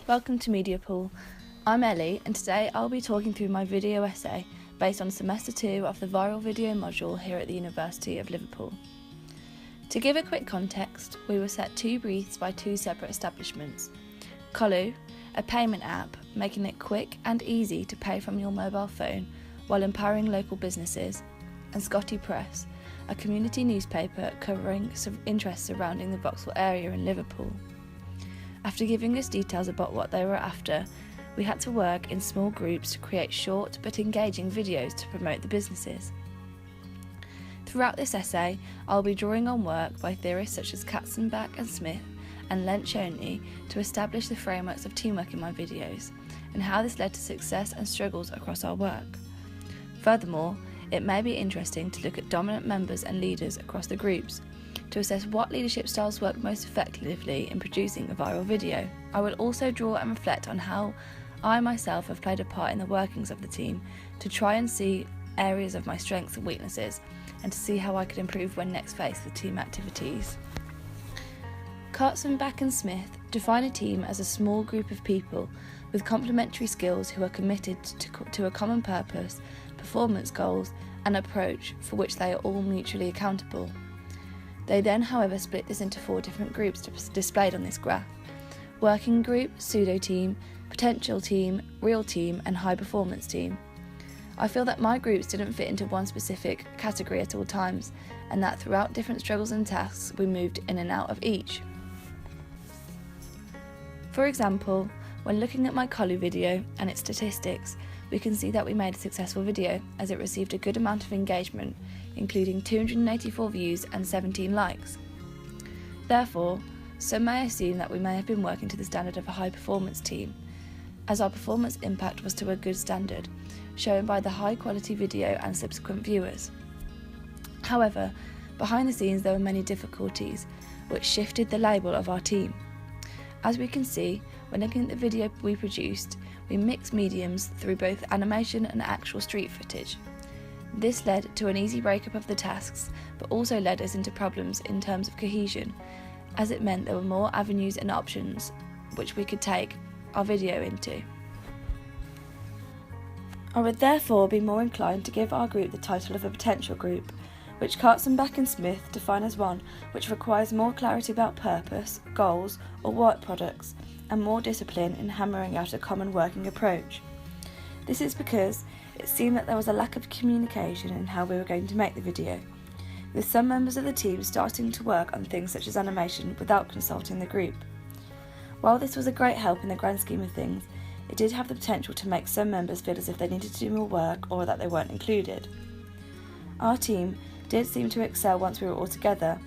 Welcome to Media Pool. I'm Ellie, and today I'll be talking through my video essay based on Semester 2 of the Viral Video module here at the University of Liverpool. To give a quick context, we were set 2 briefs by 2 separate establishments. Colu, a payment app making it quick and easy to pay from your mobile phone while empowering local businesses, and SCOTTIE Press, a community newspaper covering some interests surrounding the Vauxhall area in Liverpool. After giving us details about what they were after, we had to work in small groups to create short but engaging videos to promote the businesses. Throughout this essay, I'll be drawing on work by theorists such as Katzenbach and Smith and Lencioni to establish the frameworks of teamwork in my videos, and how this led to success and struggles across our work. Furthermore, it may be interesting to look at dominant members and leaders across the groups, to assess what leadership styles work most effectively in producing a viral video. I will also draw and reflect on how I myself have played a part in the workings of the team, to try and see areas of my strengths and weaknesses, and to see how I could improve when next faced with team activities. Katzenbach and Smith define a team as a small group of people with complementary skills who are committed to a common purpose, performance goals, and approach for which they are all mutually accountable. They then, however, split this into 4 different groups displayed on this graph: working group, pseudo team, potential team, real team, and high performance team. I feel that my groups didn't fit into one specific category at all times, and that throughout different struggles and tasks we moved in and out of each. For example, when looking at my Colu video and its statistics, we can see that we made a successful video, as it received a good amount of engagement, including 284 views and 17 likes. Therefore, some may assume that we may have been working to the standard of a high-performance team, as our performance impact was to a good standard, shown by the high-quality video and subsequent viewers. However, behind the scenes there were many difficulties, which shifted the label of our team. As we can see, when looking at the video we produced, we mixed mediums through both animation and actual street footage. This led to an easy breakup of the tasks, but also led us into problems in terms of cohesion, as it meant there were more avenues and options which we could take our video into. I would therefore be more inclined to give our group the title of a potential group, which Katzenbach and Smith define as one which requires more clarity about purpose, goals, or work products, and more discipline in hammering out a common working approach. This is because it seemed that there was a lack of communication in how we were going to make the video, with some members of the team starting to work on things such as animation without consulting the group. While this was a great help in the grand scheme of things, it did have the potential to make some members feel as if they needed to do more work or that they weren't included. Our team did seem to excel once we were all together,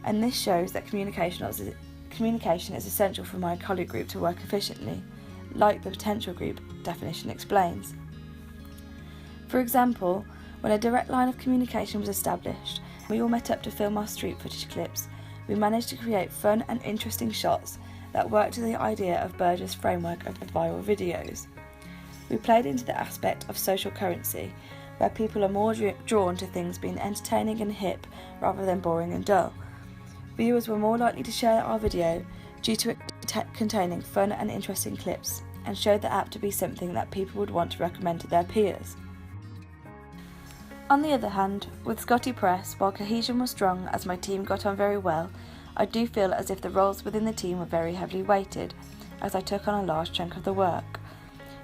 and this shows that communication is essential for my Colu group to work efficiently, like the potential group definition explains. For example, when a direct line of communication was established, we all met up to film our street footage clips, we managed to create fun and interesting shots that worked to the idea of Burgess' framework of viral videos. We played into the aspect of social currency, where people are more drawn to things being entertaining and hip rather than boring and dull. Viewers were more likely to share our video due to it containing fun and interesting clips, and showed the app to be something that people would want to recommend to their peers. On the other hand, with SCOTTIE Press, while cohesion was strong as my team got on very well, I do feel as if the roles within the team were very heavily weighted, as I took on a large chunk of the work.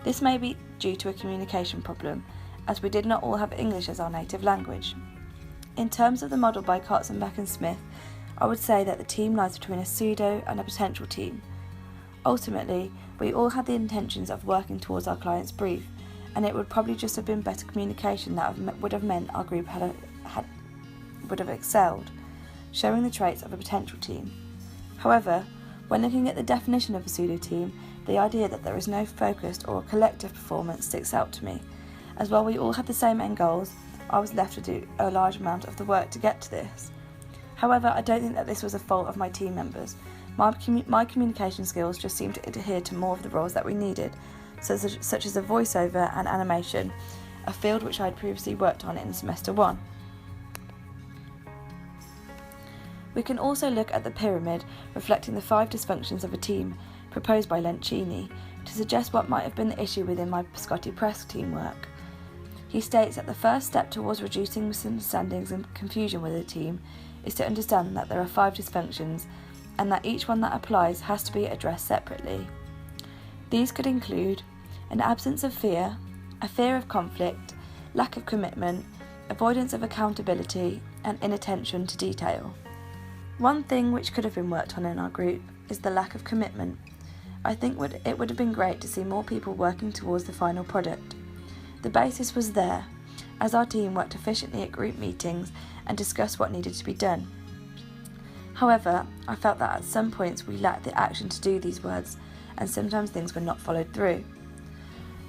This may be due to a communication problem, as we did not all have English as our native language. In terms of the model by Katzenbach and Smith, I would say that the team lies between a pseudo and a potential team. Ultimately, we all had the intentions of working towards our client's brief, and it would probably just have been better communication that would have meant our group would have excelled, showing the traits of a potential team. However, when looking at the definition of a pseudo team, the idea that there is no focused or collective performance sticks out to me, as while we all had the same end goals, I was left to do a large amount of the work to get to this. However, I don't think that this was a fault of my team members. My communication skills just seemed to adhere to more of the roles that we needed, such as a voiceover and animation, a field which I had previously worked on in Semester 1. We can also look at the pyramid reflecting the 5 dysfunctions of a team, proposed by Lencini, to suggest what might have been the issue within my SCOTTIE Press teamwork. He states that the first step towards reducing misunderstandings and confusion with a team is to understand that there are 5 dysfunctions and that each one that applies has to be addressed separately. These could include an absence of fear, a fear of conflict, lack of commitment, avoidance of accountability, and inattention to detail. One thing which could have been worked on in our group is the lack of commitment. I think it would have been great to see more people working towards the final product. The basis was there, as our team worked efficiently at group meetings and discussed what needed to be done. However, I felt that at some points we lacked the action to do these words, and sometimes things were not followed through.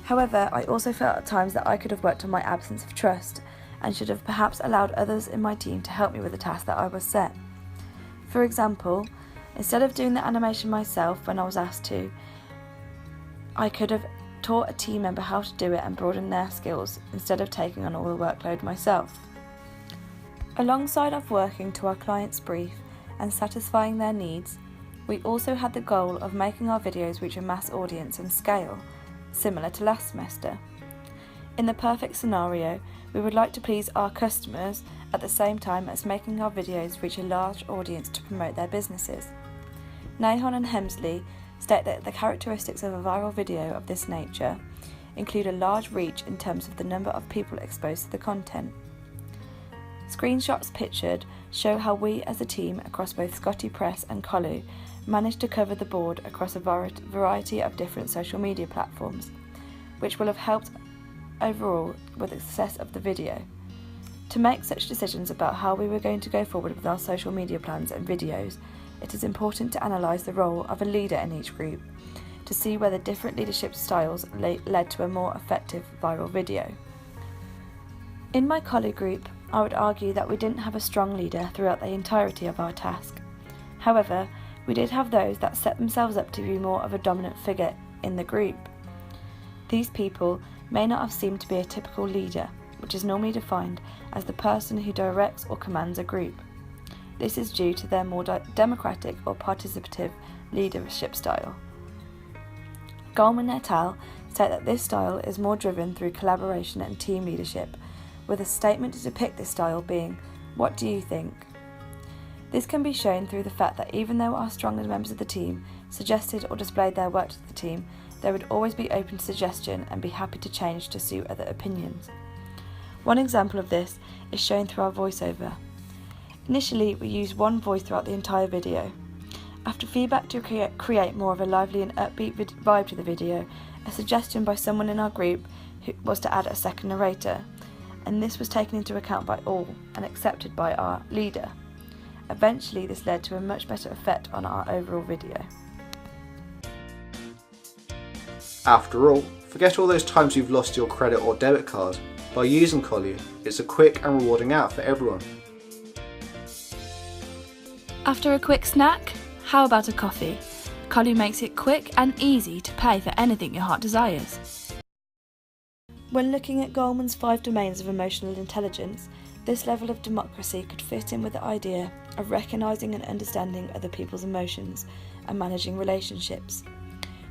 However, I also felt at times that I could have worked on my absence of trust and should have perhaps allowed others in my team to help me with the task that I was set. For example, instead of doing the animation myself when I was asked to, I could have taught a team member how to do it and broaden their skills instead of taking on all the workload myself. Alongside of working to our client's brief and satisfying their needs, we also had the goal of making our videos reach a mass audience and scale, similar to last semester. In the perfect scenario, we would like to please our customers at the same time as making our videos reach a large audience to promote their businesses. Nahon and Hemsley state that the characteristics of a viral video of this nature include a large reach in terms of the number of people exposed to the content. Screenshots pictured show how we as a team across both SCOTTIE Press and Colu managed to cover the board across a variety of different social media platforms, which will have helped overall with the success of the video. To make such decisions about how we were going to go forward with our social media plans and videos, it is important to analyse the role of a leader in each group to see whether different leadership styles led to a more effective viral video. In my Colu group, I would argue that we didn't have a strong leader throughout the entirety of our task. However, we did have those that set themselves up to be more of a dominant figure in the group. These people may not have seemed to be a typical leader, which is normally defined as the person who directs or commands a group. This is due to their more democratic or participative leadership style. Goldman et al. State that this style is more driven through collaboration and team leadership, with a statement to depict this style being, "What do you think?" This can be shown through the fact that even though our stronger members of the team suggested or displayed their work to the team, they would always be open to suggestion and be happy to change to suit other opinions. One example of this is shown through our voiceover. Initially, we used one voice throughout the entire video. After feedback to create more of a lively and upbeat vibe to the video, a suggestion by someone in our group was to add a second narrator, and this was taken into account by all and accepted by our leader. Eventually, this led to a much better effect on our overall video. After all, forget all those times you've lost your credit or debit card. By using Colu, it's a quick and rewarding app for everyone. After a quick snack, how about a coffee? Colu makes it quick and easy to pay for anything your heart desires. When looking at Goleman's 5 domains of emotional intelligence, this level of democracy could fit in with the idea of recognising and understanding other people's emotions and managing relationships.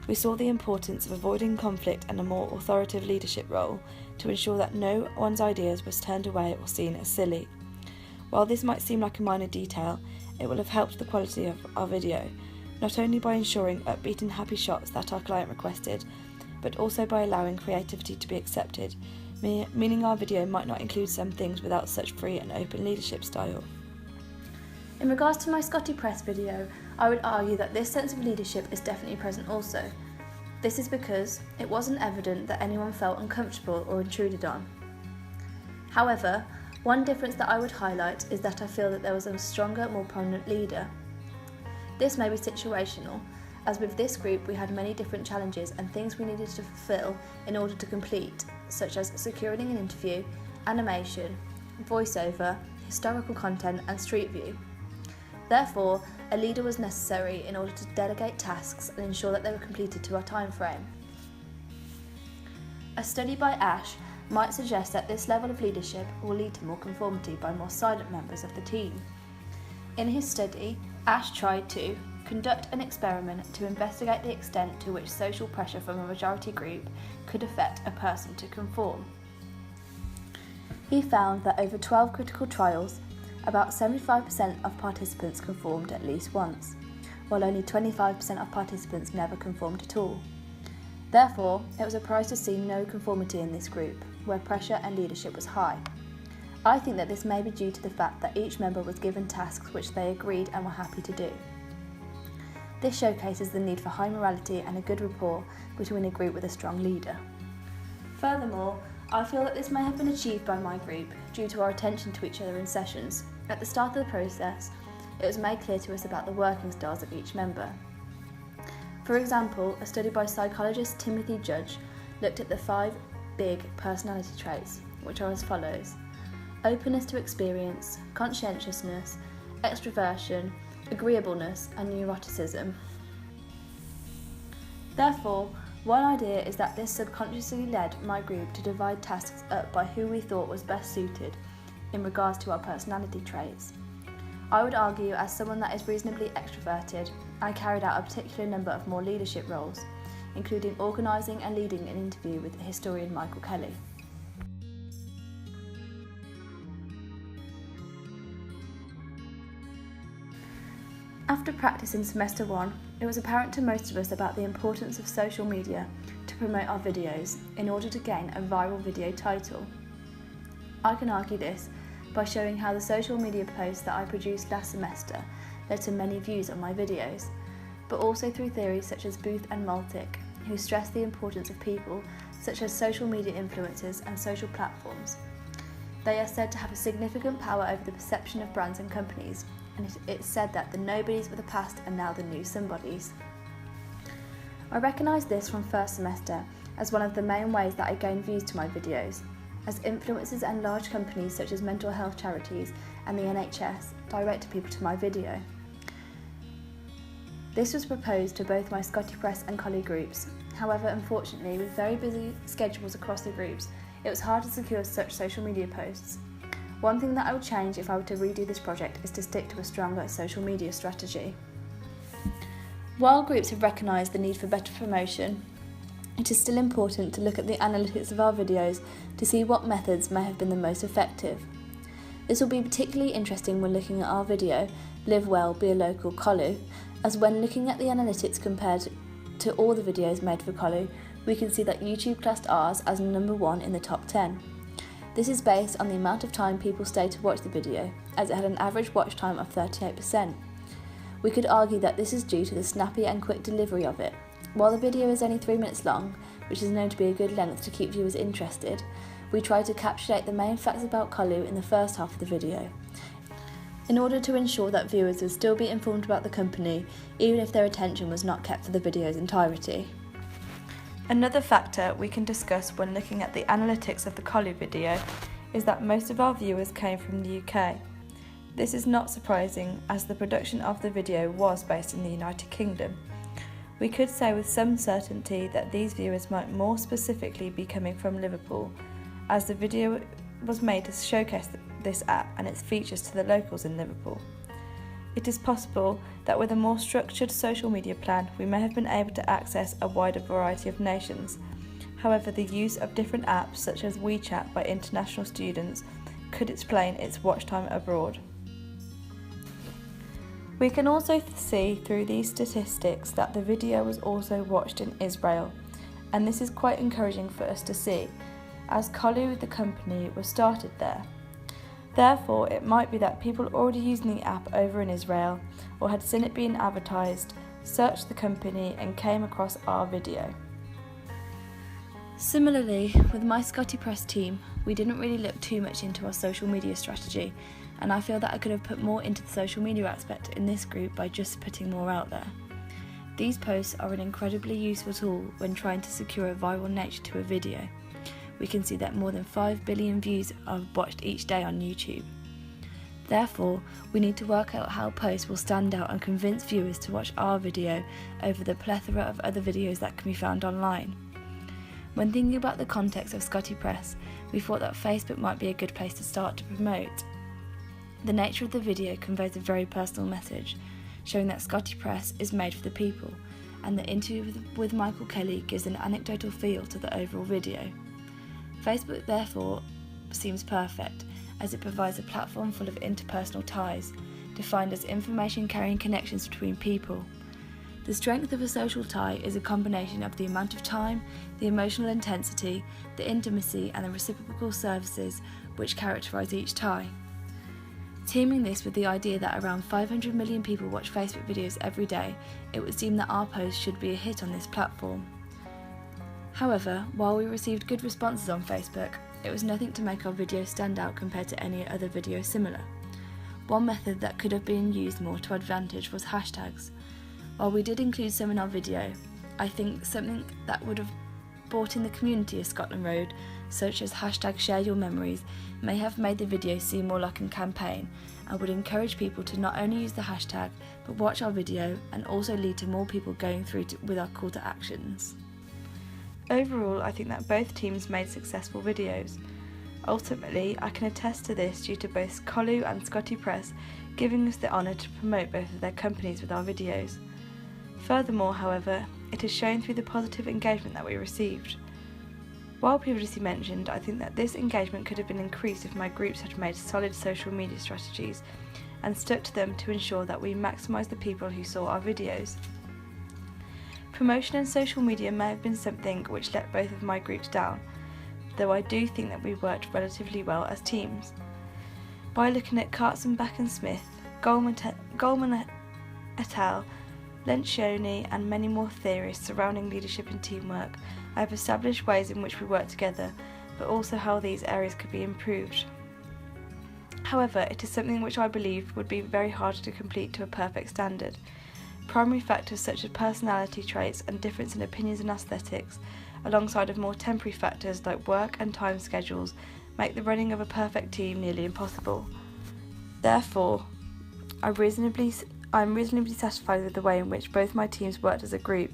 We saw the importance of avoiding conflict and a more authoritative leadership role to ensure that no one's ideas was turned away or seen as silly. While this might seem like a minor detail, it will have helped the quality of our video, not only by ensuring upbeat and happy shots that our client requested, but also by allowing creativity to be accepted, meaning our video might not include some things without such free and open leadership style. In regards to my SCOTTIE Press video, I would argue that this sense of leadership is definitely present also. This is because it wasn't evident that anyone felt uncomfortable or intruded on. However, one difference that I would highlight is that I feel that there was a stronger, more prominent leader. This may be situational, as with this group we had many different challenges and things we needed to fulfill in order to complete, such as securing an interview, animation, voiceover, historical content and street view. Therefore, a leader was necessary in order to delegate tasks and ensure that they were completed to our time frame. A study by Ash might suggest that this level of leadership will lead to more conformity by more silent members of the team. In his study, Ash tried to conduct an experiment to investigate the extent to which social pressure from a majority group could affect a person to conform. He found that over 12 critical trials, about 75% of participants conformed at least once, while only 25% of participants never conformed at all. Therefore, it was surprising to see no conformity in this group, where pressure and leadership was high. I think that this may be due to the fact that each member was given tasks which they agreed and were happy to do. This showcases the need for high morality and a good rapport between a group with a strong leader. Furthermore, I feel that this may have been achieved by my group due to our attention to each other in sessions. At the start of the process, it was made clear to us about the working styles of each member. For example, a study by psychologist Timothy Judge looked at the 5 big personality traits, which are as follows: openness to experience, conscientiousness, extroversion, agreeableness, and neuroticism. Therefore, one idea is that this subconsciously led my group to divide tasks up by who we thought was best suited in regards to our personality traits. I would argue, as someone that is reasonably extroverted, I carried out a particular number of more leadership roles, including organising and leading an interview with historian Michael Kelly. After practice in semester 1, it was apparent to most of us about the importance of social media to promote our videos in order to gain a viral video title. I can argue this by showing how the social media posts that I produced last semester led to many views on my videos, but also through theories such as Booth and Maltic, who stress the importance of people such as social media influencers and social platforms. They are said to have a significant power over the perception of brands and companies, and it's said that the nobodies of the past are now the new somebodies. I recognised this from first semester as one of the main ways that I gained views to my videos, as influencers and large companies such as mental health charities and the NHS directed people to my video. This was proposed to both my SCOTTIE Press and Collie groups. However, unfortunately, with very busy schedules across the groups, it was hard to secure such social media posts. One thing that I would change if I were to redo this project is to stick to a stronger social media strategy. While groups have recognised the need for better promotion, it is still important to look at the analytics of our videos to see what methods may have been the most effective. This will be particularly interesting when looking at our video, Live Well, Be a Local Collie, as when looking at the analytics compared to all the videos made for Collie, we can see that YouTube classed ours as number 1 in the top 10. This is based on the amount of time people stayed to watch the video, as it had an average watch time of 38%. We could argue that this is due to the snappy and quick delivery of it. While the video is only 3 minutes long, which is known to be a good length to keep viewers interested, we tried to capsulate the main facts about Collie in the first half of the video, in order to ensure that viewers would still be informed about the company, even if their attention was not kept for the video's entirety. Another factor we can discuss when looking at the analytics of the Collie video is that most of our viewers came from the UK. This is not surprising, as the production of the video was based in the United Kingdom. We could say with some certainty that these viewers might more specifically be coming from Liverpool, as the video was made to showcase this app and its features to the locals in Liverpool. It is possible that with a more structured social media plan, we may have been able to access a wider variety of nations. However, the use of different apps such as WeChat by international students could explain its watch time abroad. We can also see through these statistics that the video was also watched in Israel, and this is quite encouraging for us to see, as Collie the company was started there. Therefore, it might be that people already using the app over in Israel, or had seen it being advertised, searched the company and came across our video. Similarly, with my SCOTTIE Press team, we didn't really look too much into our social media strategy, and I feel that I could have put more into the social media aspect in this group by just putting more out there. These posts are an incredibly useful tool when trying to secure a viral nature to a video. We can see that more than 5 billion views are watched each day on YouTube. Therefore, we need to work out how posts will stand out and convince viewers to watch our video over the plethora of other videos that can be found online. When thinking about the context of SCOTTIE Press, we thought that Facebook might be a good place to start to promote. The nature of the video conveys a very personal message, showing that SCOTTIE Press is made for the people, and the interview with Michael Kelly gives an anecdotal feel to the overall video. Facebook therefore seems perfect, as it provides a platform full of interpersonal ties, defined as information-carrying connections between people. The strength of a social tie is a combination of the amount of time, the emotional intensity, the intimacy, and the reciprocal services which characterise each tie. Teaming this with the idea that around 500 million people watch Facebook videos every day, it would seem that our post should be a hit on this platform. However, while we received good responses on Facebook, it was nothing to make our video stand out compared to any other video similar. One method that could have been used more to advantage was hashtags. While we did include some in our video, I think something that would have brought in the community of Scotland Road, such as #ShareYourMemories, may have made the video seem more like a campaign and would encourage people to not only use the hashtag but watch our video, and also lead to more people going through with our call to actions. Overall, I think that both teams made successful videos. Ultimately, I can attest to this due to both Collu and SCOTTIE Press giving us the honour to promote both of their companies with our videos. Furthermore, however, it is shown through the positive engagement that we received. While previously mentioned, I think that this engagement could have been increased if my groups had made solid social media strategies and stuck to them to ensure that we maximise the people who saw our videos. Promotion and social media may have been something which let both of my groups down, though I do think that we worked relatively well as teams. By looking at Carson, Back and Smith, Goldman et al., Lencioni and many more theories surrounding leadership and teamwork, I have established ways in which we work together, but also how these areas could be improved. However, it is something which I believe would be very hard to complete to a perfect standard. Primary factors such as personality traits and difference in opinions and aesthetics, alongside of more temporary factors like work and time schedules, make the running of a perfect team nearly impossible. Therefore, I'm reasonably satisfied with the way in which both my teams worked as a group.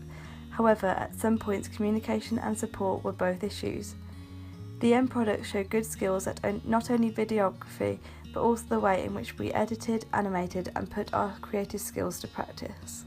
However, at some points communication and support were both issues. The end product showed good skills at not only videography, but also the way in which we edited, animated, and put our creative skills to practice.